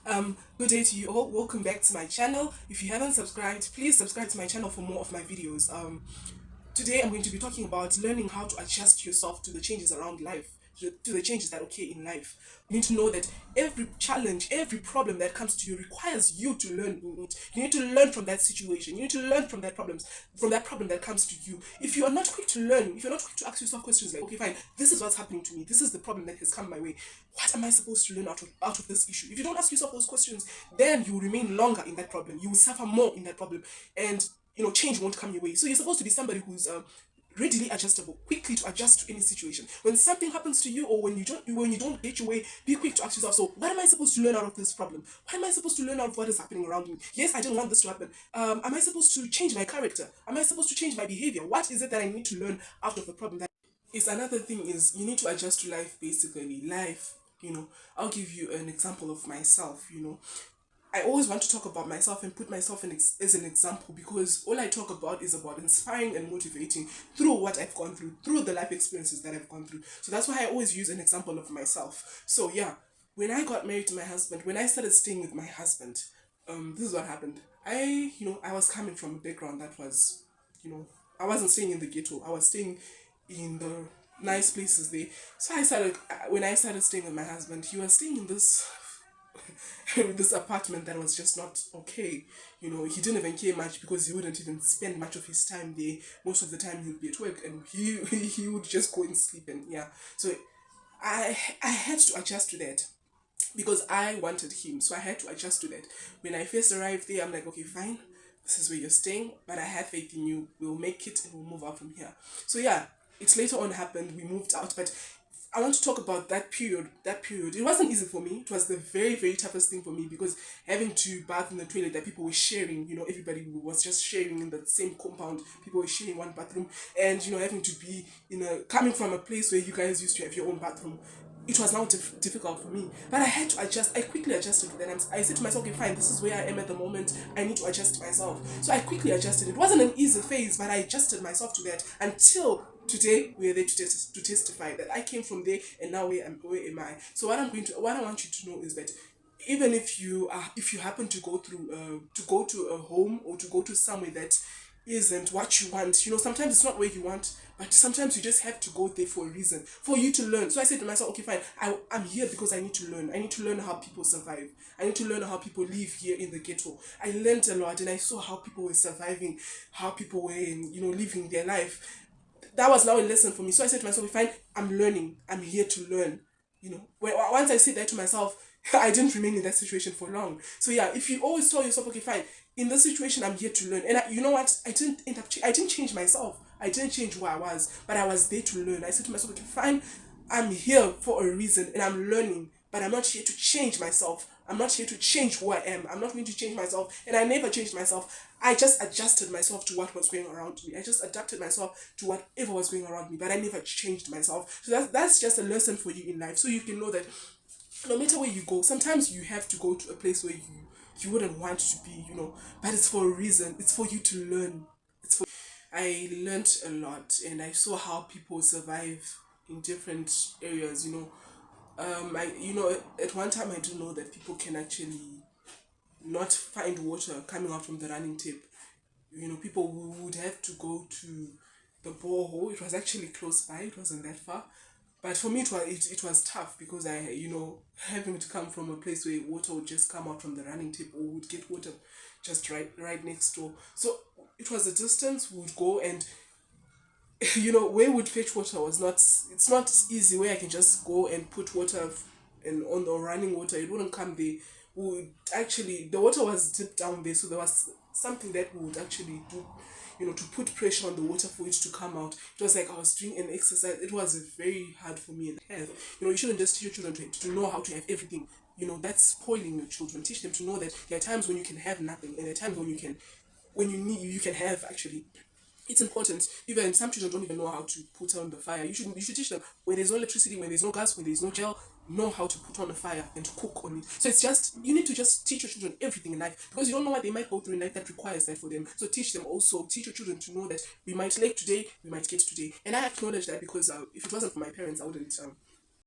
Good day to you all. Welcome back to my channel. If you haven't subscribed, please subscribe to my channel for more of my videos. Today I'm going to be talking about learning how to adjust yourself to the changes around life, to the changes that occur in life. You need to know that every challenge, every problem that comes to you requires you to learn in it. You need to learn from that situation. You need to learn from that problem that comes to you. If you are not quick to learn, if you're not quick to ask yourself questions like, okay, fine, this is what's happening to me. This is the problem that has come my way. What am I supposed to learn out of this issue? If you don't ask yourself those questions, then you will remain longer in that problem. You will suffer more in that problem, and change won't come your way. So you're supposed to be somebody who's readily adjustable, quickly to adjust to any situation. When something happens to you, or when you don't get your way, be quick to ask yourself, so what am I supposed to learn out of this problem? What am I supposed to learn out of what is happening around me? Yes, I didn't want this to happen. Am I supposed to change my character? Am I supposed to change my behavior? What is it that I need to learn out of the problem? That is another thing, is you need to adjust to life. Basically life, I'll give you an example of myself. I always want to talk about myself and put myself as an example, because all I talk about is about inspiring and motivating through what I've gone through the life experiences that I've gone through. So that's why I always use an example of myself. So yeah, when I got married to my husband, when I started staying with my husband, this is what happened. I was coming from a background that was, I wasn't staying in the ghetto. I was staying in the nice places there. So when I started staying with my husband, he was staying in this this apartment that was just not okay. He didn't even care much, because he wouldn't even spend much of his time there. Most of the time he would be at work, and he would just go and sleep, and yeah. So I had to adjust to that, because I wanted him. So I had to adjust to that. When I first arrived there, I'm like, okay, fine, this is where you're staying, but I have faith in you. We'll make it and we'll move out from here. So yeah, it's later on happened. We moved out, but I want to talk about that period. That period, it wasn't easy for me. It was the very, very toughest thing for me, because having to bath in the toilet that people were sharing, everybody was just sharing in the same compound. People were sharing one bathroom, and having to be coming from a place where you guys used to have your own bathroom. It was now difficult for me, but I had to adjust. I quickly adjusted to that. I said to myself, okay, fine, this is where I am at the moment. I need to adjust myself. So I quickly adjusted. It wasn't an easy phase, but I adjusted myself to that until today. We are there to testify that I came from there, and now where am I? So what I want you to know is that even if you happen to go through to go to a home, or to go to somewhere that isn't what you want. Sometimes it's not where you want, but sometimes you just have to go there for a reason, for you to learn. So I said to myself, okay, fine, I'm here because I need to learn. I need to learn how people survive. I need to learn how people live here in the ghetto. I learned a lot, and I saw how people were surviving, how people were living their life. That was now a lesson for me. So I said to myself, fine, I'm learning. I'm here to learn. Once I said that to myself, I didn't remain in that situation for long. So yeah, if you always tell yourself, okay, fine, in this situation, I'm here to learn. And you know what? I didn't end up. I didn't change myself. I didn't change who I was, but I was there to learn. I said to myself, okay, fine, I'm here for a reason, and I'm learning. But I'm not here to change myself. I'm not here to change who I am. I'm not going to change myself, and I never changed myself. I just adjusted myself to what was going around me. I just adapted myself to whatever was going around me, but I never changed myself. So that's just a lesson for you in life, so you can know that no matter where you go, sometimes you have to go to a place where you wouldn't want to be, but it's for a reason. It's for you to learn. I learned a lot, and I saw how people survive in different areas. At one time I didn't know that people can actually not find water coming out from the running tap. People would have to go to the borehole. It was actually close by. It wasn't that far. But for me, it was tough, because having to come from a place where water would just come out from the running tap, or would get water just right next door. So it was a distance we would go, and where would fetch water was not. It's not easy where I can just go and put water, and on the running water it wouldn't come there. We would actually, the water was deep down there, so there was something that we would actually do, to put pressure on the water for it to come out. It was like I was doing an exercise. It was very hard for me. And you shouldn't just teach your children to know how to have everything. That's spoiling your children. Teach them to know that there are times when you can have nothing, and there are times when you can have, actually. It's important. Even some children don't even know how to put on the fire. You should teach them, when there's no electricity, when there's no gas, when there's no gel, know how to put on a fire and to cook on it. So it's just, you need to just teach your children everything in life, because you don't know what they might go through in life that requires that for them. So teach them also. Teach your children to know that we might lack today, we might get today. And I acknowledge that, because if it wasn't for my parents, I wouldn't.